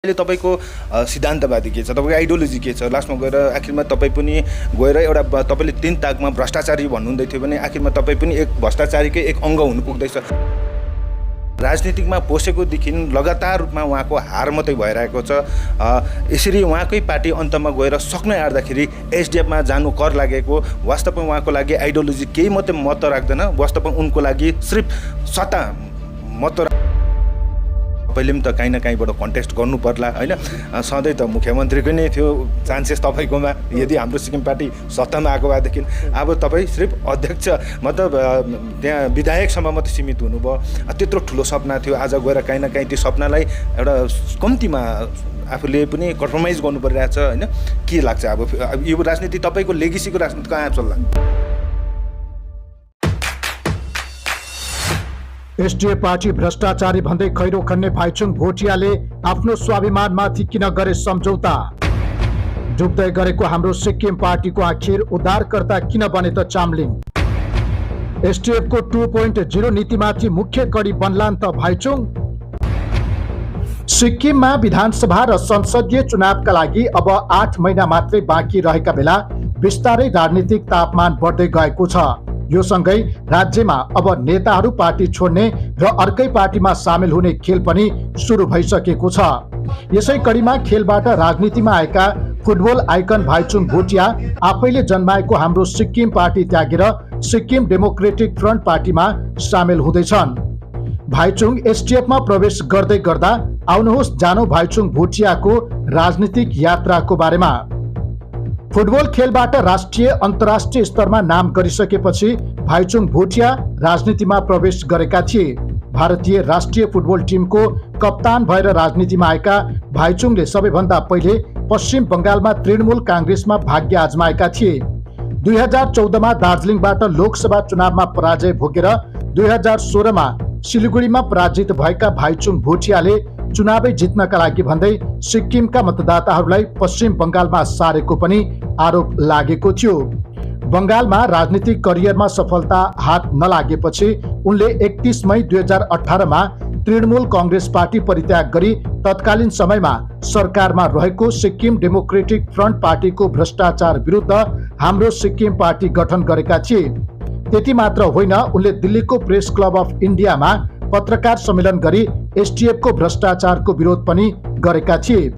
अहिले तपाईको सिद्धान्तवादी के छ, तपाईको आइडियोलोजी के छ, लास्टमा गएर आखिरमा तपाईँ पनि गएर एउटा तपाईँले 3 ताकमा भ्रष्टाचारी भन्नुहुँदै थियो भने आखिरमा तपाईँ पनि एक भ्रष्टाचारीकै एक अङ्ग हुनु पुग्दैछ। राजनीतिकमा पसेकोदेखि लगातार रूपमा उहाँको हार मात्रै भइरहेको छ। यसरी उहाँकै पार्टी अन्तमा गएर सक्न आँट्दाखेरि एसडिएफमा जानु कर लागेको वास्तवमा उहाँको लागि आइडियोलोजी केही मात्रै महत्त्व राख्दैन, वास्तवमा उनको लागि सिर्फ सत्ता महत्त्व। पहिले पनि त काहीँ न काहीँबाट कन्टेस्ट गर्नु पर्ला हैन। सधैँ त मुख्यमन्त्रीको नै थियो चान्सेस तपाईँकोमा, यदि हाम्रो सिक्किम पार्टी सत्तामा आएको भएदेखि। अब तपाईँ सिर्फ अध्यक्ष मतलब त्यहाँ विधायकसम्म मात्रै सीमित हुनुभयो। त्यत्रो ठुलो सपना थियो, आज गएर काहीँ न काहीँ त्यो सपनालाई एउटा कम्तीमा आफूले पनि कम्प्रोमाइज गर्नु परिरहेछ हैन। के लाग्छ अब यो राजनीति तपाईँको लेगेसीको राजनीति कहाँ चल्ला? एसडिएफ पार्टी भ्रष्टाचारी भन्दै खैरो खन्ने भाइचुङ भोटियाले आफ्नो स्वाभिमानमाथि किन गरे सम्झौता? डुब्दै गरेको हाम्रो सिक्किम पार्टीको आखिर उद्धारकर्ता किन बने त चामलिङ? एसडिएफको 2.0 नीतिमाथि मुख्य कडी बन्लान् त भाइचुङ? सिक्किममा विधानसभा र संसदीय चुनावका लागि अब 8 महिना मात्रै बाँकी रहेका बेला बिस्तारै राजनीतिक तापमान बढ्दै गएको छ। यो सँगै राज्यमा अब नेताहरू पार्टी छोड्ने र अर्कै पार्टीमा सामेल हुने खेल पनि सुरु भइसकेको छ। यसै कडीमा खेलबाट राजनीतिमा आएका फुटबल आइकन भाइचुङ भोटिया आफैले जन्माएको हाम्रो सिक्किम पार्टी त्यागेर सिक्किम डेमोक्रेटिक फ्रन्ट पार्टीमा सामेल हुँदैछन्। भाइचुङ एसडिएफमा प्रवेश गर्दै गर्दा आउनुहोस् जानो भाइचुङ भोटियाको राजनीतिक यात्राको बारेमा। फुटबल खेलबाट राष्ट्रिय अन्तर्राष्ट्रिय स्तरमा नाम गरिसकेपछि भाइचुङ भोटिया राजनीतिमा प्रवेश गरेका थिए। भारतीय राष्ट्रिय फुटबल टिमको कप्तान भएर राजनीतिमा आएका भाइचुङले सबैभन्दा पहिले पश्चिम बङ्गालमा तृणमूल काङ्ग्रेसमा भाग्य आजमाएका थिए। 2014मा दार्जिलिङबाट लोकसभा चुनावमा पराजय भोगेर 2016मा सिलिगुडीमा पराजित भएका भाइचुङ भोटियाले चुनावै जित्नका लागि भन्दै सिक्किमका मतदाताहरूलाई पश्चिम बङ्गालमा सारेको पनि आरोप लागेको थियो। बङ्गालमा राजनीतिक करियरमा सफलता हात नलागेपछि उनले 31 मई 2018मा तृणमूल काङ्ग्रेस पार्टी परित्याग गरी तत्कालीन समयमा सरकारमा रहेको सिक्किम डेमोक्रेटिक फ्रन्ट पार्टीको भ्रष्टाचार विरुद्ध हाम्रो सिक्किम पार्टी गठन गरेका थिए। त्यति मात्र होइन, उनले दिल्लीको प्रेस क्लब अफ इन्डियामा पत्रकार सम्मेलन गरी एसडिएफको भ्रष्टाचारको विरोध पनि गरेका थिए।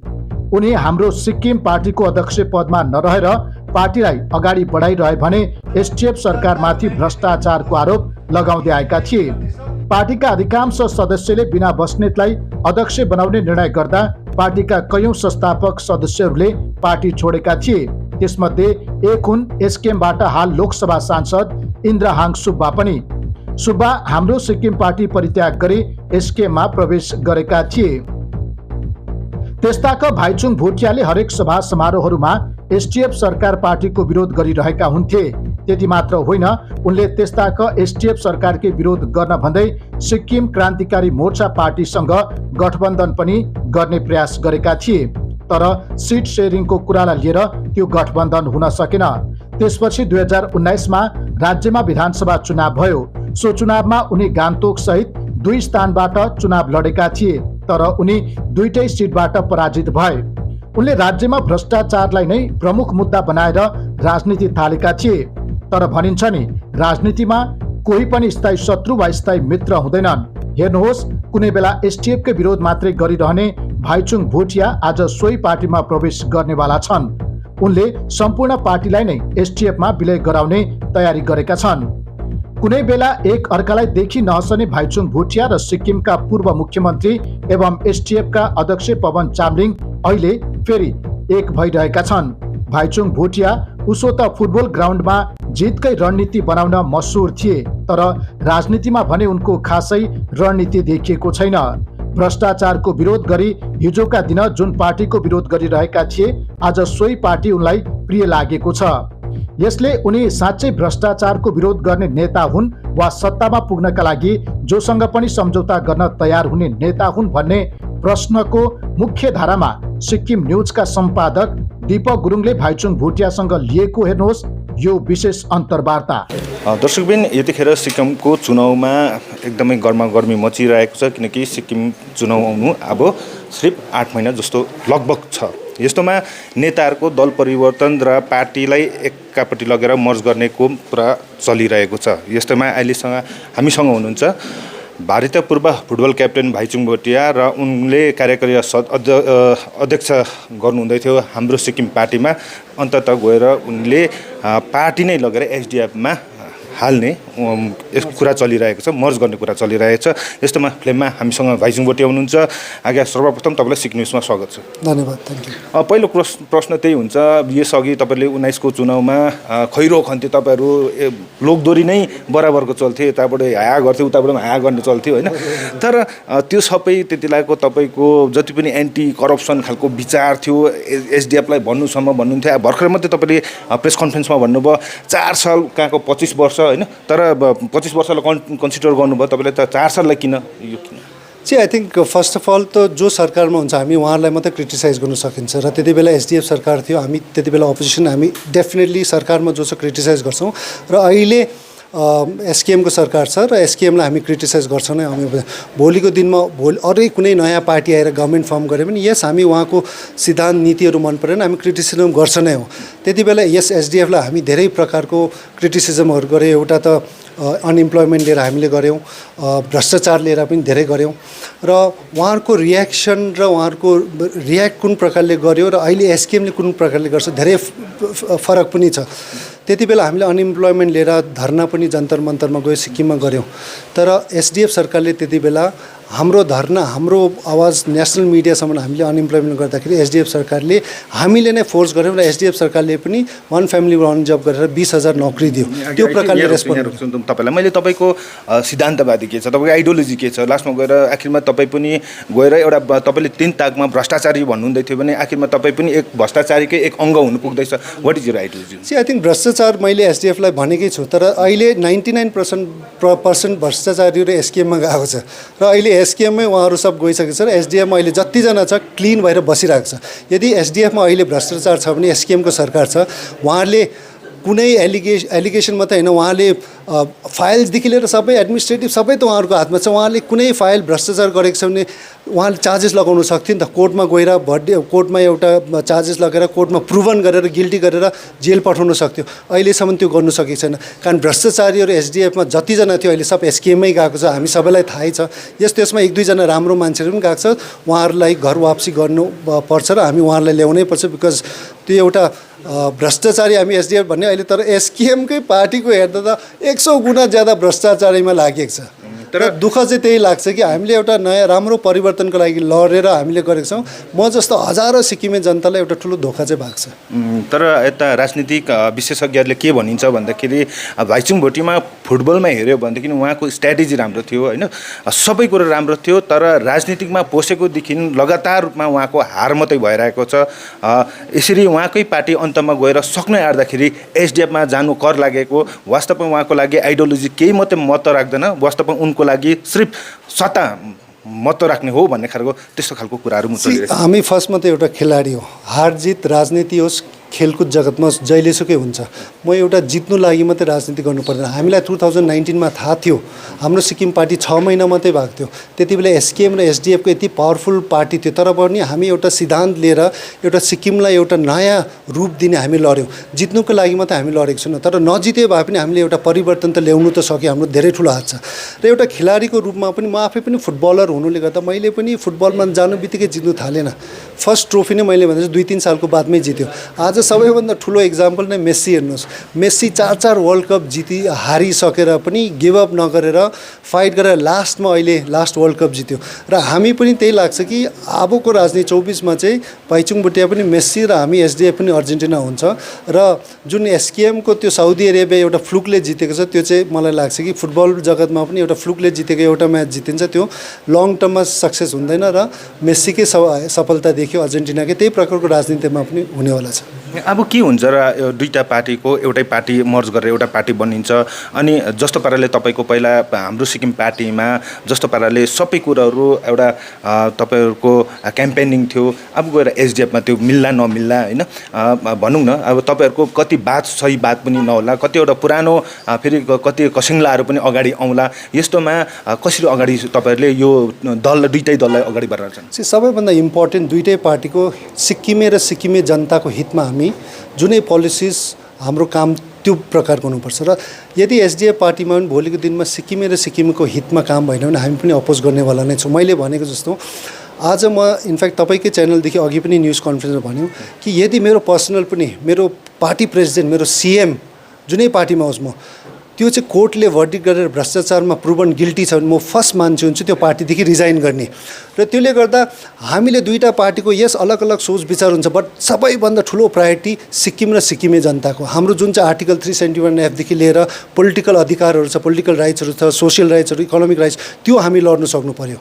उनी हाम्रो सिक्किम पार्टीको अध्यक्ष पदमा नरहेर पार्टीलाई अगाडि बढाइरहे भने एसडिएफ सरकारमाथि भ्रष्टाचारको आरोप लगाउँदै आएका थिए। पार्टीका अधिकांश सदस्यले बिना बस्नेतलाई अध्यक्ष बनाउने निर्णय गर्दा पार्टीका कयौं संस्थापक सदस्यहरूले पार्टी छोडेका थिए। त्यसमध्ये एक हुन् एसकेएमबाट हाल लोकसभा सांसद इन्द्रहाङ सुब्बा पनि। सुब्बा हाम्रो सिक्किम पार्टी परित्याग गरी एसकेएममा प्रवेश गरेका थिए। त्यस्ताका भाइचुङ भोटियाले हरेक सभा समारोहहरूमा एसडिएफ सरकार पार्टीको विरोध गरिरहेका हुन्थे। त्यति मात्र होइन, उनले त्यस्ताका एसडिएफ सरकारकै विरोध गर्न भन्दै सिक्किम क्रान्तिकारी मोर्चा पार्टीसँग गठबन्धन पनि गर्ने प्रयास गरेका थिए। तर सिट सेयरिङको कुरालाई लिएर त्यो गठबन्धन हुन सकेन। त्यसपछि 2019मा राज्यमा विधानसभा चुनाव भयो। सो चुनावमा उनी गान्तोक सहित 2 स्थानबाट चुनाव लडेका थिए, तर उनी दुईटै सिटबाट पराजित भए। उनले राज्यमा भ्रष्टाचारलाई नै प्रमुख मुद्दा बनाएर राजनीति थालेका थिए। तर भनिन्छ नि, राजनीतिमा कोही पनि स्थायी शत्रु वा स्थायी मित्र हुँदैनन्। हेर्नुहोस्, कुनै बेला एसडिएफकै विरोध मात्रै गरिरहने भाइचुङ भोटिया आज सोही पार्टीमा प्रवेश गर्नेवाला छन्। उनले सम्पूर्ण पार्टीलाई नै एसडिएफमा विलय गराउने तयारी गरेका छन्। कुनै बेला एक अर्कालाई देखि नहसने भाइचुङ भोटिया र सिक्किमका पूर्व मुख्यमन्त्री एवं एसडिएफका अध्यक्ष पवन चामलिङ अहिले फेरि एक भइरहेका छन्। भाइचुङ भोटिया उसो त फुटबल ग्राउन्डमा जितकै रणनीति बनाउन मसहुर थिए, तर राजनीतिमा भने उनको खासै रणनीति देखिएको छैन। भ्रष्टाचारको विरोध गरी हिजोका दिन जुन पार्टीको विरोध गरिरहेका थिए, आज सोही पार्टी उनलाई प्रिय लागेको छ। यसले उनी साँच्चै भ्रष्टाचारको विरोध गर्ने नेता हुन् वा सत्तामा पुग्नका लागि जोसँग पनि सम्झौता गर्न तयार हुने नेता हुन् भन्ने प्रश्नको मुख्य धारामा सिक्किम न्युजका सम्पादक दीपक गुरुङले भाइचुङ भोटियासँग लिएको हेर्नुहोस् यो विशेष अन्तर्वार्ता। दर्शकबिन, यतिखेर सिक्किमको चुनावमा एकदमै गर्मागर्मी मचिरहेको छ, किनकि सिक्किम चुनाव आउनु अब सिर्फ 8 महिना जस्तो लगभग छ। यस्तोमा नेताहरूको दल परिवर्तन र पार्टीलाई एकापट्टि लगेर मर्ज गर्नेको कुरा चलिरहेको छ। यस्तोमा अहिलेसँग हामीसँग हुनुहुन्छ भारतीय पूर्व फुटबल क्याप्टेन भाइचुङ भोटिया र उनले कार्यकारी अध्यक्ष गर्नुहुँदै थियो हाम्रो सिक्किम पार्टीमा। अन्ततः गएर उनले पार्टी नै लगेर एसडिएफमा हाल्ने कुरा चलिरहेको छ, मर्ज गर्ने कुरा चलिरहेको छ। यस्तोमा फिल्ममा हामीसँग भाइचुङ भोटिया हुनुहुन्छ। आज्ञा, सर्वप्रथम तपाईँलाई सिक्किम न्युजमा स्वागत छ। धन्यवाद, थ्याङ्क यू। पहिलो प्रश्न त्यही हुन्छ, यसअघि तपाईँले 19 को चुनावमा खैरो खन्थे, तपाईँहरू लोकदोरी नै बराबरको चल्थे, यताबाट हाया गर्थे उताबाट हाया गर्ने चल्थ्यो होइन। तर त्यो सबै त्यतिलाको तपाईँको जति पनि एन्टी करप्सन खालको विचार थियो एसडिएफलाई भन्नुसम्म भन्नुहुन्थ्यो। भर्खर मात्रै तपाईँले प्रेस कन्फरेन्समा भन्नुभयो 4 साल कहाँको 25 वर्ष होइन, तर 25 वर्षलाई कन्सिडर गर्नुभयो तपाईँले, त 4 साललाई किन यो किन? I think first of all त जो सरकारमा हुन्छ हामी उहाँहरूलाई मात्रै क्रिटिसाइज गर्न सकिन्छ र त्यति बेला एसडिएफ सरकार थियो, हामी त्यति बेला अपोजिसन, हामी डेफिनेटली सरकारमा जो छ क्रिटिसाइज गर्छौँ। र अहिले एसकेएमको सरकार छ र एसकेएमलाई हामी क्रिटिसाइज गर्छौँ नै। हामी भोलिको दिनमा अरू कुनै नयाँ पार्टी आएर गभर्मेन्ट फर्म गऱ्यो भने यस हामी उहाँको सिद्धान्त नीतिहरू मन परेन, हामी क्रिटिसिजम गर्छ नै हो। त्यति बेला यस एसडिएफलाई हामी धेरै प्रकारको क्रिटिसिजमहरू गऱ्यौँ। एउटा त अनइम्प्लोइमेन्ट लिएर हामीले गऱ्यौँ, भ्रष्टाचार लिएर पनि धेरै गऱ्यौँ र उहाँहरूको रियाक्सन र उहाँहरूको रियाक्ट कुन प्रकारले गर्यो र अहिले एसकेएमले कुन प्रकारले गर्छ धेरै फरक पनि छ। त्यति बेला हामीले अनइम्प्लोइमेन्ट लिएर धरना पनि जन्तर मन्तरमा गयो, सिक्किममा गऱ्यौँ। तर एसडिएफ सरकारले त्यति बेला हाम्रो धरना, हाम्रो आवाज नेसनल मिडियासम्म हामीले अनइम्प्लोइमेन्ट गर्दाखेरि एसडिएफ सरकारले हामीले नै फोर्स गऱ्यौँ र एसडिएफ सरकारले पनि वान फ्यामिली वान जब गरेर 20,000 नोकरी दियो। त्यो प्रकारले रेस्पोन्ड। तपाईँलाई मैले तपाईँको सिद्धान्तवादी के छ, तपाईँको आइडियोलोजी के छ, लास्टमा गएर आखिरमा तपाईँ पनि गएर एउटा तपाईँले 3 ताकमा भ्रष्टाचारी भन्नुहुँदै थियो भने आखिरमा तपाईँ पनि एक भ्रष्टाचारीकै एक अङ्ग हुनु पुग्दैछ। What is your ideology? I think भ्रष्टाचार मैले एसडिएफलाई भनेकै छु, तर अहिले 99% भ्रष्टाचारीहरू एसकेएममा गएको छ र अहिले एसकेएममै उहाँहरू सब गइसकेको छ र एसडिएफमा अहिले जतिजना छ क्लिन भएर बसिरहेको छ। यदि एसडिएफमा अहिले भ्रष्टाचार छ भने एसकेएमको सरकार छ, उहाँहरूले कुनै एलिगेसन मात्रै होइन, उहाँले फाइल्सदेखि लिएर सबै एडमिनिस्ट्रेटिभ सबै त उहाँहरूको हातमा छ। उहाँले कुनै फाइल भ्रष्टाचार गरेको छ भने उहाँले चार्जेस लगाउन सक्थ्यो नि त। कोर्टमा गएर कोर्टमा एउटा चार्जेस लगेर कोर्टमा प्रुभन गरेर गिल्टी गरेर जेल पठाउन सक्थ्यो। अहिलेसम्म त्यो गर्नु सकेको छैन, कारण भ्रष्टाचारीहरू एसडिएफमा जतिजना थियो अहिले सब एसकेएममै गएको छ। हामी सबैलाई थाहै छ। त्यसमा 1-2जना राम्रो मान्छेहरू पनि गएको छ, उहाँहरूलाई घर वापसी गर्नु पर्छ र हामी उहाँहरूलाई ल्याउनै पर्छ। बिकज त्यो एउटा भ्रष्टाचारी हामी एसडिएफ भन्ने अहिले, तर एसकेएमकै पार्टीको हेर्दा त 100 गुणा ज्यादा भ्रष्टाचारीमा लागेको छ। तर दुःख चाहिँ त्यही लाग्छ कि हामीले एउटा नयाँ राम्रो परिवर्तनको लागि लडेर हामीले गरेको छौँ। म जस्तो हजारौँ सिक्किमे जनतालाई एउटा ठुलो धोका चाहिँ भएको छ। तर यता राजनीतिक विशेषज्ञहरूले के भनिन्छ भन्दाखेरि भाइचुङ भोटियामा फुटबलमा हेऱ्यो भनेदेखि उहाँको स्ट्राटेजी राम्रो थियो होइन, सबै कुरो राम्रो थियो, तर राजनीतिकमा पसेकोदेखि लगातार रूपमा उहाँको हार मात्रै भइरहेको छ। यसरी उहाँकै पार्टी अन्तमा गएर सक्न आँट्दाखेरि एसडिएफमा जानु कर लागेको, वास्तवमा उहाँको लागि आइडियोलोजी केही मात्रै महत्त्व राख्दैन, वास्तवमा उनको लागि सिर्फ सत्ता महत्त्व राख्ने हो भन्ने खालको त्यस्तो खालको कुराहरू मुद्दा। हामी फर्स्टमा त एउटा खेलाडी हो, हार जित राजनीति होस् खेलकुद जगतमा जहिलेसुकै हुन्छ। म एउटा जित्नु लागि मात्रै राजनीति गर्नु पर्दैन। हामीलाई 2019मा थाहा थियो हाम्रो सिक्किम पार्टी 6 महिना मात्रै भएको थियो। त्यति बेला एसकेएम र एसडिएफको यति पावरफुल पार्टी थियो, तर पनि हामी एउटा सिद्धान्त लिएर एउटा सिक्किमलाई एउटा नयाँ रूप दिने हामी लड्यौँ। जित्नुको लागि मात्रै हामी लडेको छैनौँ, तर नजिते भए पनि हामीले एउटा परिवर्तन त ल्याउनु त सक्यो। हाम्रो धेरै ठुलो हात छ र एउटा खेलाडीको रूपमा पनि म आफै पनि फुटबलर हुनुले गर्दा मैले पनि फुटबलमा जानु बित्तिकै जित्नु थालेन। फर्स्ट ट्रोफी नै मैले भन्दा 2-3 सालको बादमै जित्यो। आज सबैभन्दा ठुलो एक्जाम्पल नै मेस्सी हेर्नुहोस्। मेस्सी 4 वर्ल्ड कप हारिसकेर पनि गिभ अप नगरेर फाइट गरेर लास्टमा अहिले लास्ट वर्ल्ड कप जित्यो। र हामी पनि त्यही लाग्छ कि अबको राजनीति 24मा चाहिँ भाइचुङ भोटिया पनि मेस्सी र हामी एसडिएफ पनि अर्जेन्टिना हुन्छ। र जुन एसकेएमको त्यो साउदी अरेबिया एउटा फ्लुकले जितेको छ, त्यो चाहिँ मलाई लाग्छ कि फुटबल जगतमा पनि एउटा फ्लुकले जितेको एउटा म्याच जितिन्छ, त्यो लङ टर्ममा सक्सेस हुँदैन र मेस्सीकै सफलता देखियो अर्जेन्टिनाकै। त्यही प्रकारको राजनीतिमा पनि हुनेवाला छ। अब के हुन्छ र यो दुईटा पार्टीको एउटै पार्टी मर्ज गरेर एउटा पार्टी बनिन्छ अनि जस्तो पाराले तपाईँको पहिला हाम्रो सिक्किम पार्टीमा जस्तो पाराले सबै कुराहरू एउटा तपाईँहरूको क्याम्पेनिङ थियो, अब गएर एसडिएफमा त्यो मिल्ला नमिल्ला होइन, भनौँ न अब तपाईँहरूको कति बात सही बात पनि नहोला, कतिवटा पुरानो फेरि कति कसिङ्लाहरू पनि अगाडि आउँला, यस्तोमा कसरी अगाडि तपाईँहरूले यो दल दुईटै दललाई अगाडि बढाउँछन्? सबैभन्दा इम्पोर्टेन्ट दुईटै पार्टीको सिक्किमे र सिक्किमे जनताको हितमा हामी जुनै पोलिसिस हाम्रो काम त्यो प्रकारको हुनुपर्छ र यदि एसडिएफ पार्टीमा पनि भोलिको दिनमा सिक्किमे र सिक्किमको हितमा काम भएन भने हामी पनि अपोज गर्नेवाला नै छौँ। मैले भनेको जस्तो आज म इनफ्याक्ट तपाईँकै च्यानलदेखि अघि पनि न्युज कन्फरेन्समा भन्यो कि यदि मेरो पर्सनल पनि मेरो पार्टी प्रेसिडेन्ट मेरो सिएम जुनै पार्टीमा होस् म त्यो चाहिँ कोर्टले भर्डिक्ट गरेर भ्रष्टाचारमा प्रुभन गिल्टी छ भने म फर्स्ट मान्छे हुन्छु त्यो पार्टीदेखि रिजाइन गर्ने। र त्यसले गर्दा हामीले दुईटा पार्टीको यस अलग अलग सोच विचार हुन्छ, बट सबैभन्दा ठुलो प्रायोरिटी सिक्किम र सिक्किमे जनताको हाम्रो जुन चाहिँ आर्टिकल 371F देखि लिएर पोलिटिकल अधिकारहरू छ, पोलिटिकल राइट्सहरू छ, सोसियल राइट्सहरू, इकोनोमिक राइट्स, त्यो हामी लड्नु सक्नु पर्यो।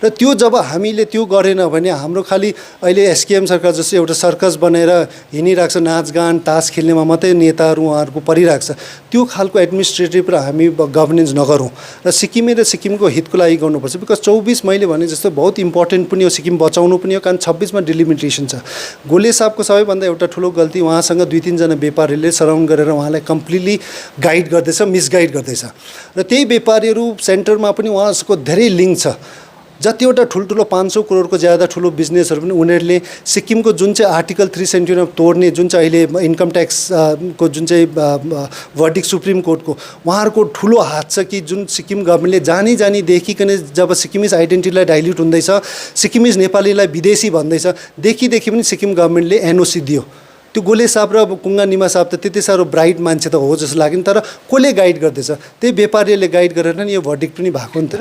र त्यो जब हामीले त्यो गरेन भने हाम्रो खालि अहिले एसकेएम सरकार जस्तो एउटा सर्कस बनाएर हिँडिरहेको छ, नाचगान तास खेल्नेमा मात्रै नेताहरू उहाँहरूको परिरहेको छ, त्यो खालको एडमिनिस्ट्रेटिभ र हामी गभर्नेन्स नगरौँ र सिक्किमे र सिक्किमको हितको लागि गर्नुपर्छ। बिकज 24 मैले भने जस्तो बहुत इम्पोर्टेन्ट पनि हो, सिक्किम बचाउनु पनि हो, कारण 26मा डिलिमिटेसन छ। गोले साहबको सबैभन्दा एउटा ठुलो गल्ती उहाँसँग 2-3 जना व्यापारीले सराउन्ड गरेर उहाँलाई कम्प्लिटली गाइड गर्दैछ, मिसगाइड गर्दैछ र त्यही व्यापारीहरू सेन्टरमा पनि उहाँको धेरै लिङ्क छ। जतिवटा ठुल्ठुलो 500 करोडको ज्यादा ठुलो बिजनेसहरू पनि उनीहरूले सिक्किमको जुन चाहिँ आर्टिकल 371 तोड्ने जुन चाहिँ अहिले इन्कम ट्याक्स को जुन चाहिँ भर्डिक्ट सुप्रिम कोर्टको उहाँहरूको ठुलो हात छ कि जुन सिक्किम गभर्मेन्टले जानी देखिकन जब सिक्किमिज आइडेन्टिटीलाई डाइल्युट हुँदैछ, सिक्किमिज नेपालीलाई विदेशी भन्दैछ, देखि पनि सिक्किम गभर्मेन्टले एनओसी दियो। त्यो गोले साहब र कुङ्गा निमा साहब त त्यति साह्रो ब्राइट मान्छे त हो जस्तो लाग्यो, तर कसले गाइड गर्दैछ? त्यही व्यापारीले गाइड गरेर नि यो भर्डिक्ट पनि भएको नि त।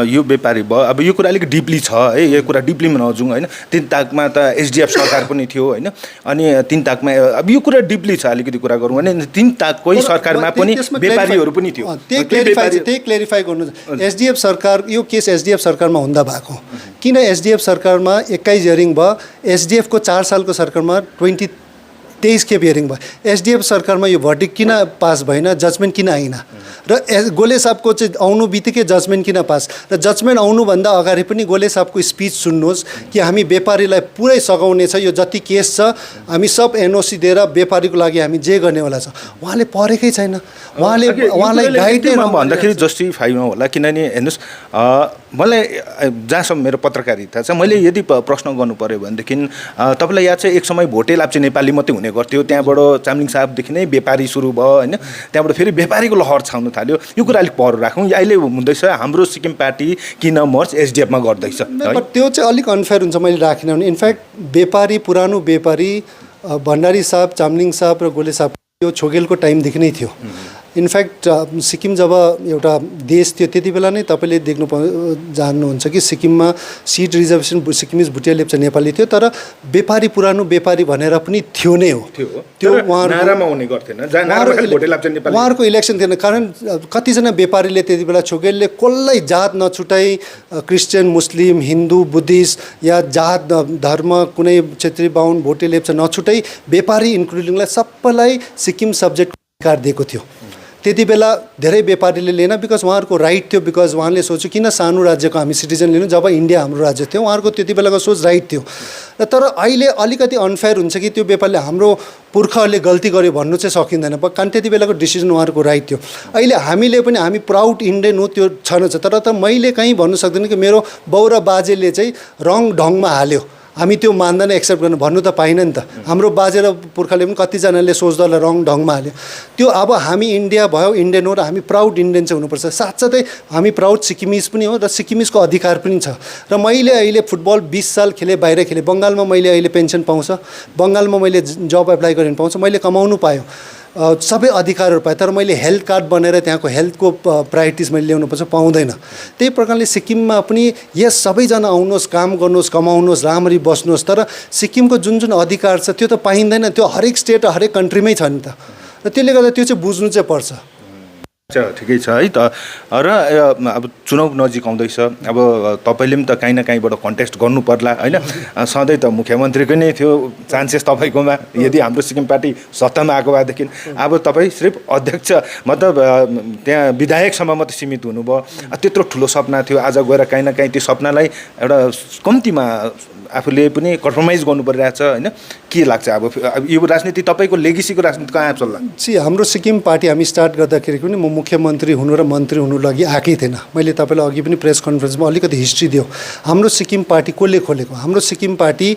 यो व्यापारी भयो, अब यो कुरा अलिक डिपली छ है, यो कुरा डिपलीमा नजाउँ होइन। 3 ताकमा त एसडिएफ सरकार पनि थियो होइन, अनि 3 ताकमा अब यो कुरा डिपली छ, अलिकति कुरा गरौँ भने 3 ताककै सरकारमा पनि व्यापारीहरू पनि थियो। त्यही क्लेरिफाई गर्नु, एसडिएफ सरकार यो केस एसडिएफ सरकारमा हुँदा भएको किन एसडिएफ सरकारमा 21 हियरिङ भयो, एसडिएफको 4 सालको सरकारमा 23 खेप हियरिङ भयो, एसडिएफ सरकारमा यो भर्डिक्ट किन पास भएन, जजमेन्ट किन आएन र गोले साहबको चाहिँ आउनु बित्तिकै जजमेन्ट किन पास, र जजमेन्ट आउनुभन्दा अगाडि पनि गोले साहबको स्पिच सुन्नुहोस् कि हामी व्यापारीलाई पुरै सघाउने छ, यो जति केस छ हामी सब एनओसी दिएर व्यापारीको लागि हामी जे गर्नेवाला छ। उहाँले पढेकै छैन, उहाँलाई गाइड भन्दाखेरि जस्टिफाई नहोला, किनभने हेर्नुहोस् मलाई जहाँसम्म मेरो पत्रकारिता छ, मैले यदि प्रश्न गर्नु पऱ्यो भनेदेखि तपाईँलाई याद छ एक समय भोटे लाप्चे नेपाली मात्रै हुने गर्थ्यो, त्यहाँबाट चामलिङ साहबदेखि नै व्यापारी सुरु भयो होइन, त्यहाँबाट फेरि व्यापारीको लहर छाउनु थाल्यो। यो कुरा अलिक पर राखौँ, अहिले हुँदैछ हाम्रो सिक्किम पार्टी किन मर्च एसडिएफमा गर्दैछ, त्यो चाहिँ अलिक अनफेयर हुन्छ मैले राखिनँ भने। इनफ्याक्ट व्यापारी पुरानो व्यापारी भण्डारी साहब, चामलिङ साहब र गोले साहब यो छोगेलको टाइमदेखि नै थियो। इनफ्याक्ट सिक्किम जब एउटा देश थियो त्यति बेला नै तपाईँले जान्नुहुन्छ कि सिक्किममा सिट रिजर्भेसन सिक्किमिज भुटिया लेप्चा नेपाली थियो, तर व्यापारी पुरानो व्यापारी भनेर पनि थियो नै हो। त्यो उहाँहरूको इलेक्सन थिएन, कारण कतिजना व्यापारीले त्यति बेला छोगेलले कसलाई जात नछुटाई क्रिस्चियन, मुस्लिम, हिन्दू, बुद्धिस्ट या जात धर्म कुनै क्षेत्री बाहुन भोटे लेप्चा नछुटाई व्यापारी इन्क्लुडिङलाई सबैलाई सिक्किम सब्जेक्ट अधिकार दिएको थियो। त्यति बेला धेरै व्यापारीले लिएन, बिकज उहाँहरूको राइट थियो, बिकज उहाँले सोच्यो किन सानो राज्यको हामी सिटिजन लिनु जब इन्डिया हाम्रो राज्य थियो, उहाँहरूको त्यति बेलाको सोच राइट थियो। र तर अहिले अलिकति अनफेयर हुन्छ कि त्यो व्यापारले हाम्रो पुर्खाहरूले गल्ती गर्यो भन्नु चाहिँ सकिँदैन, कारण त्यति बेलाको डिसिजन उहाँहरूको राइट थियो। अहिले हामीले पनि हामी प्राउड इन्डियन हो त्यो छन छ, तर मैले कहीँ भन्नु सक्दैन कि मेरो बाउ र बाजेले चाहिँ रङ ढङ्गमा हाल्यो, हामी त्यो मान्दैन, एक्सेप्ट गर्नु भन्नु त पाइन नि त। हाम्रो बाजे र पुर्खाले पनि कतिजनाले सोच्दालाई रङ ढङ्गमा हाल्यो, त्यो अब हामी इन्डिया भयो, इन्डियन हो र हामी प्राउड इन्डियन चाहिँ हुनुपर्छ। साथसाथै हामी प्राउड सिक्किमिज पनि हो र सिक्किमिजको अधिकार पनि छ। र मैले अहिले फुटबल 20 साल खेलेँ, बाहिर खेलेँ, बङ्गालमा मैले अहिले पेन्सन पाउँछ, बङ्गालमा मैले जब एप्लाई गरेर पाउँछ, मैले कमाउनु पायो, सबै अधिकारहरू पाएँ, तर मैले हेल्थ कार्ड बनेर त्यहाँको हेल्थको प्रायोरिटिज मैले ल्याउनुपर्छ, पाउँदैन। त्यही प्रकारले सिक्किममा पनि यस सबैजना आउनुहोस्, काम गर्नुहोस्, कमाउनुहोस्, राम्ररी बस्नुहोस्, तर सिक्किमको जुन जुन अधिकार छ त्यो त पाइँदैन, त्यो हरेक स्टेट हरेक कन्ट्रीमै छ नि त। र त्यसले गर्दा त्यो चाहिँ बुझ्नु चाहिँ पर्छ। ठिकै छ है त। र अब चुनाव नजिक आउँदैछ, अब तपाईँले पनि त काहीँ न काहीँबाट कन्टेस्ट गर्नु पर्ला होइन। सधैँ त मुख्यमन्त्रीको नै थियो चान्सेस तपाईँकोमा, यदि हाम्रो सिक्किम पार्टी सत्तामा आएको भएदेखि। अब तपाईँ सिर्फ अध्यक्ष मतलब त्यहाँ विधायकसम्म मात्रै सीमित हुनुभयो, त्यत्रो ठुलो सपना थियो, आज गएर काहीँ न काहीँ त्यो सपनालाई एउटा कम्तीमा आफूले पनि कम्प्रोमाइज गर्नु परिरहेछ होइन। के लाग्छ अब यो राजनीति तपाईँको लेगेसीको राजनीति कहाँ चल्ला? हाम्रो सिक्किम पार्टी हामी स्टार्ट गर्दाखेरि पनि म मुख्यमन्त्री हुनु र मन्त्री हुनु लागि आएकै थिएन। मैले तपाईँलाई अघि पनि प्रेस कन्फरेन्समा अलिकति हिस्ट्री दियो। हाम्रो सिक्किम पार्टी कसले खोलेको? हाम्रो सिक्किम पार्टी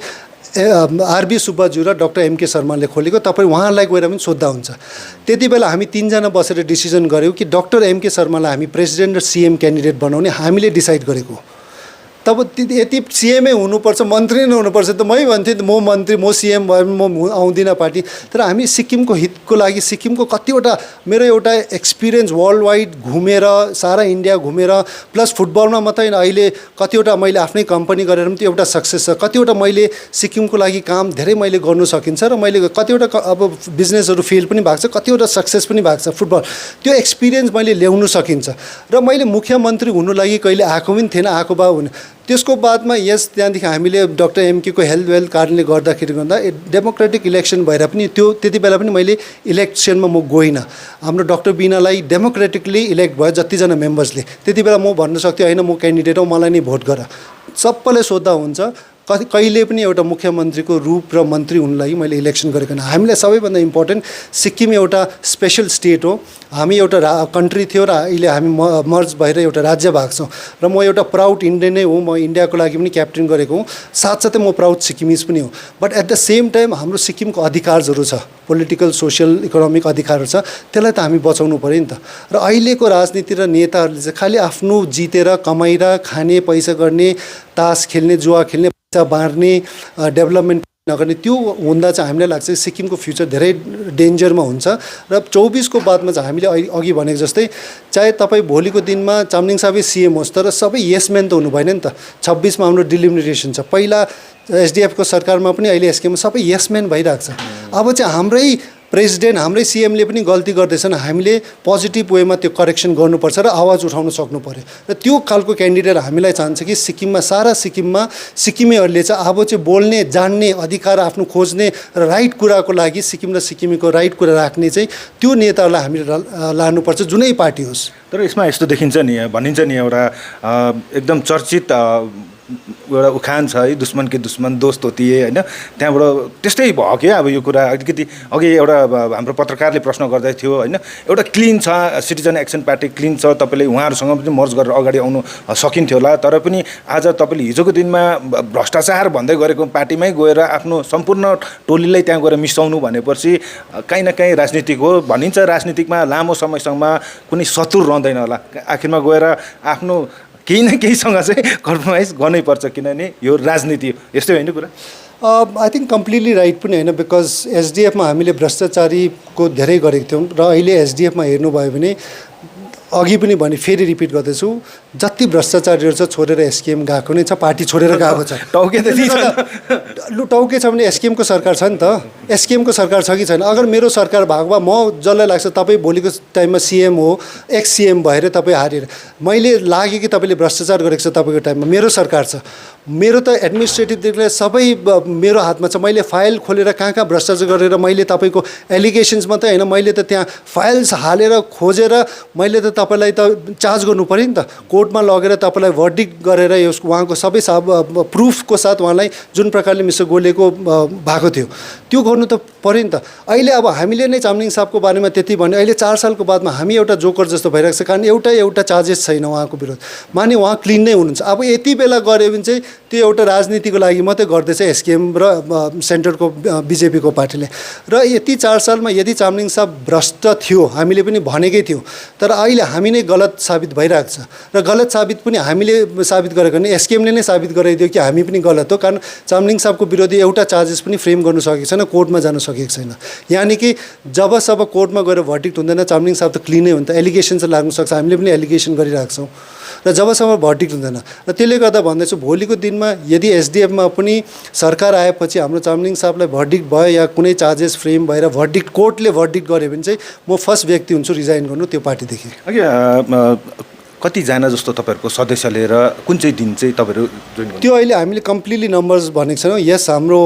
आरबी सुब्बाज्यू र डाक्टर एमके शर्माले खोलेको। तपाईँ उहाँलाई गएर पनि सोद्धा हुन्छ। त्यति बेला हामी तिनजना बसेर डिसिजन गऱ्यौँ कि डाक्टर एमके शर्मालाई हामी प्रेसिडेन्ट र सिएम क्यान्डिडेट बनाउने हामीले डिसाइड गरेको। तब यति सिएमै हुनुपर्छ, मन्त्री नै हुनुपर्छ त मै भन्थेँ म मन्त्री म सिएम भयो भने म आउँदिनँ पार्टी। तर हामी सिक्किमको हितको लागि सिक्किमको कतिवटा मेरो एउटा एक्सपिरियन्स वर्ल्ड वाइड घुमेर सारा इन्डिया घुमेर प्लस फुटबलमा मात्रै अहिले कतिवटा मैले आफ्नै कम्पनी गरेर पनि त्यो एउटा सक्सेस छ। कतिवटा मैले सिक्किमको लागि काम धेरै मैले गर्नु सकिन्छ र मैले कतिवटा अब बिजनेसहरू फेल पनि भएको छ, कतिवटा सक्सेस पनि भएको छ फुटबल। त्यो एक्सपिरियन्स मैले ल्याउनु सकिन्छ र मैले मुख्यमन्त्री हुनु लागि कहिले आएको पनि थिएन, आएको भए हुने। त्यसको बादमा त्यहाँदेखि हामीले डाक्टर एमके को हेल्थ कारणले गर्दाखेरि गर्दा डेमोक्रेटिक इलेक्सन भएर पनि त्यो त्यति बेला पनि मैले इलेक्सनमा म गइनँ। हाम्रो डाक्टर बिनालाई डेमोक्रेटिकली इलेक्ट भयो जतिजना मेम्बर्सले। त्यति बेला म भन्न सक्थेँ होइन म क्यान्डिडेट हो, मलाई नै भोट गर। सबैले सोद्धा हुन्छ कहिले पनि एउटा मुख्यमन्त्रीको रूप र मन्त्री हुनु लागि मैले इलेक्सन गरेको होइन। हामीलाई सबैभन्दा इम्पोर्टेन्ट सिक्किम एउटा स्पेसल स्टेट हो। हामी एउटा कन्ट्री थियो र अहिले हामी मर्ज भएर एउटा राज्य भएको छौँ र म एउटा प्राउड इन्डियन नै हो। म इन्डियाको लागि पनि क्याप्टेन गरेको हुँ, साथसाथै म प्राउड सिक्किमिज पनि हो। But at the same time हाम्रो सिक्किमको अधिकारहरू छ, पोलिटिकल सोसियल इकोनोमिक अधिकारहरू छ, त्यसलाई त हामी बचाउनु पऱ्यो नि त। र अहिलेको राजनीति र नेताहरूले चाहिँ खालि आफ्नो जितेर कमाएर खाने, पैसा गर्ने, तास खेल्ने, जुवा खेल्ने, पैसा बाँड्ने, डेभलपमेन्ट नगर्ने, त्यो हुँदा चाहिँ हामीलाई लाग्छ सिक्किमको फ्युचर धेरै डेन्जरमा हुन्छ। र 24 को बादमा चाहिँ हामीले अघि भनेको जस्तै चाहे तपाईँ भोलिको दिनमा चामलिङ साहबै सिएम होस् तर सबै यसम्यान त हुनु भएन नि त। 26 मा हाम्रो डिलिमिनेसन छ। पहिला एसडिएफको सरकारमा पनि अहिले एसकेएममा सबै यसम्यान भइरहेको छ। अब चाहिँ हाम्रै प्रेसिडेन्ट हाम्रै सिएमले पनि गल्ती गर्दैछन्, हामीले पोजिटिभ वेमा त्यो करेक्सन गर्नुपर्छ र आवाज उठाउन सक्नु पर्यो। र त्यो खालको क्यान्डिडेट हामीलाई चाहन्छ कि सिक्किममा सारा सिक्किममा सिक्किमेहरूले चाहिँ अब चाहिँ बोल्ने, जान्ने, अधिकार आफ्नो खोज्ने र राइट कुराको लागि सिक्किम र सिक्किमेको राइट कुरा राख्ने चाहिँ त्यो नेताहरूलाई हामीले लानुपर्छ, जुनै पार्टी होस्। तर यसमा यस्तो देखिन्छ नि, भनिन्छ नि एउटा एकदम चर्चित एउटा उखान छ है, दुश्मन के दुश्मन दोस्त होती है होइन। त्यहाँबाट त्यस्तै भयो क्या। अब यो कुरा अलिकति अघि एउटा हाम्रो पत्रकारले प्रश्न गर्दै थियो होइन, एउटा क्लिन छ सिटिजन एक्सन पार्टी, क्लिन छ, तपाईँले उहाँहरूसँग पनि मर्ज गरेर अगाडि आउनु सकिन्थ्यो होला। तर पनि आज तपाईँले हिजोको दिनमा भ्रष्टाचार भन्दै गरेको पार्टीमै गएर आफ्नो सम्पूर्ण टोलीलाई त्यहाँ गएर मिसाउनु भनेपछि काहीँ न काहीँ राजनीतिक हो। भनिन्छ राजनीतिकमा लामो समयसम्म कुनै शत्रु रहँदैन होला, आखिरमा गएर आफ्नो केही न केहीसँग चाहिँ कम्प्रोमाइज गर्नै पर्छ, किनभने यो राजनीति हो। यस्तै होइन कुरा? आई थिङ्क कम्प्लिटली राइट पनि होइन। बिकज एसडिएफमा हामीले भ्रष्टाचारीको धेरै गरेको थियौँ र अहिले एसडिएफमा हेर्नुभयो भने अघि पनि भने फेरि रिपिट गर्दैछु, जति भ्रष्टाचारीहरू छ छोडेर एसकेएम गएको नै छ, पार्टी छोडेर गएको छ। टाउके त लु टाउके छ भने एसकेएमको सरकार छ नि त, एसकेएमको सरकार छ कि छैन? अगर मेरो सरकार भएको भए म जसलाई लाग्छ तपाईँ भोलिको टाइममा सिएम हो, एक्स सिएम भएर तपाईँ हारेर, मैले लाग्यो कि तपाईँले भ्रष्टाचार गरेको छ तपाईँको टाइममा, मेरो सरकार छ, मेरो त एडमिनिस्ट्रेटिभदेखि सबै मेरो हातमा छ। मैले फाइल खोलेर कहाँ कहाँ भ्रष्टाचार गरेर मैले तपाईँको एलिगेसन्स मात्रै होइन, मैले त त्यहाँ फाइल्स हालेर खोजेर मैले त तपाईँलाई त चार्ज गर्नु पऱ्यो नि त। कोर्टमा लगेर तपाईँलाई भर्डिक्ट गरेर यसको उहाँको सबै प्रुफको साथ उहाँलाई जुन प्रकारले मिस्टर गोलेको भएको थियो त्यो गर्नु त पऱ्यो नि त। अहिले अब हामीले नै चामलिङ साहबको बारेमा त्यति भन्यो, अहिले 4 सालको बादमा हामी एउटा जोकर जस्तो भइरहेको छ, कारण एउटा चार्जेस छैन उहाँको विरोध, माने उहाँ क्लिन नै हुनुहुन्छ। अब यति बेला गऱ्यो भने चाहिँ त्यो एउटा राजनीतिको लागि मात्रै गर्दैछ एसकेएम र सेन्टरको बिजेपीको पार्टीले। र यति 4 सालमा यदि चामलिङ साहब भ्रष्ट थियो हामीले पनि भनेकै थियौँ, तर अहिले हामी नै गलत साबित भइरहेको छ। र गलत साबित पनि हामीले साबित गरेको भने एसकेएमले नै साबित गराइदियो कि हामी पनि गलत हो, कारण चामलिङ साहबको विरोधी एउटा चार्जेस पनि फ्रेम गर्न सकेको छैन, कोर्टमा जान सकेको छैन। यानि कि जबसम्म कोर्टमा गएर भर्डिक्ट हुँदैन चामलिङ साहब त क्लिनै हुन्छ, एलिगेसन चाहिँ लाग्न सक्छ, हामीले पनि एलिगेसन गरिरहेको छौँ। र जबसम्म भर्डिक्ट हुँदैन र त्यसले गर्दा भन्दैछु भोलिको दिनमा यदि एसडिएफमा पनि सरकार आएपछि हाम्रो चामलिङ साहबलाई भर्डिक्ट भयो या कुनै चार्जेस फ्रेम भएर भर्डिक्ट कोर्टले भर्डिक्ट गर्यो भने चाहिँ म फर्स्ट व्यक्ति हुन्छु रिजाइन गर्नु त्यो पार्टीदेखि। कतिजना जस्तो तपाईँहरूको सदस्यले र कुन चाहिँ दिन चाहिँ तपाईँहरू जोइन गर्नु? त्यो अहिले हामीले कम्प्लिटली नम्बर्स भनेको छैनौँ। यस हाम्रो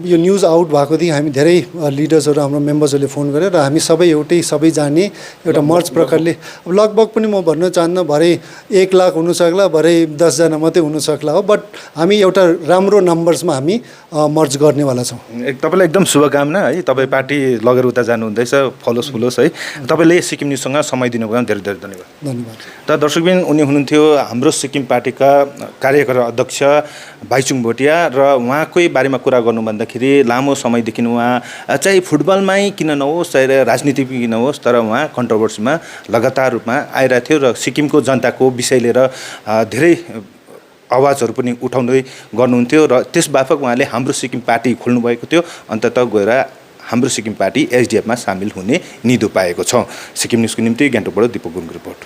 यो न्युज आउट भएकोदेखि हामी धेरै लिडर्सहरू हाम्रो मेम्बर्सहरूले फोन गरेर र हामी सबै एउटै सबै जाने एउटा मर्ज प्रकारले अब लगभग पनि म भन्न चाहन्न भरे 1 लाख हुनसक्ला भरे 10 जना मात्रै हुनसक्ला हो, बट हामी एउटा राम्रो नम्बर्समा हामी मर्ज गर्नेवाला छौँ। तपाईँलाई एकदम शुभकामना है, तपाईँ पार्टी लगेर उता जानुहुँदैछ, फलोस् फुलोस् है। तपाईँले सिक्किम न्युजसँग समय दिनुभयो धेरै धेरै धन्यवाद। धन्यवाद। त दर्शकबिन उनी हुनुहुन्थ्यो हाम्रो सिक्किम पार्टीका कार्यकारी अध्यक्ष भाइचुङ भोटिया र उहाँकै बारेमा कुरा गर्नु भन्दाखेरि लामो समयदेखि उहाँ चाहे फुटबलमै किन नहोस् चाहे राजनीतिमै किन होस् तर उहाँ कन्ट्रोभर्सीमा लगातार रूपमा आइरहेको थियो र सिक्किमको जनताको विषय लिएर धेरै आवाजहरू पनि उठाउँदै गर्नुहुन्थ्यो र त्यसबापक उहाँले हाम्रो सिक्किम पार्टी खोल्नुभएको थियो। अन्ततः गएर हाम्रो सिक्किम पार्टी एसडिएफमा सामेल हुने निधो पाएको छ। सिक्किम न्युजको निम्ति गान्तोकबाट दिपक गुरुङको रिपोर्ट।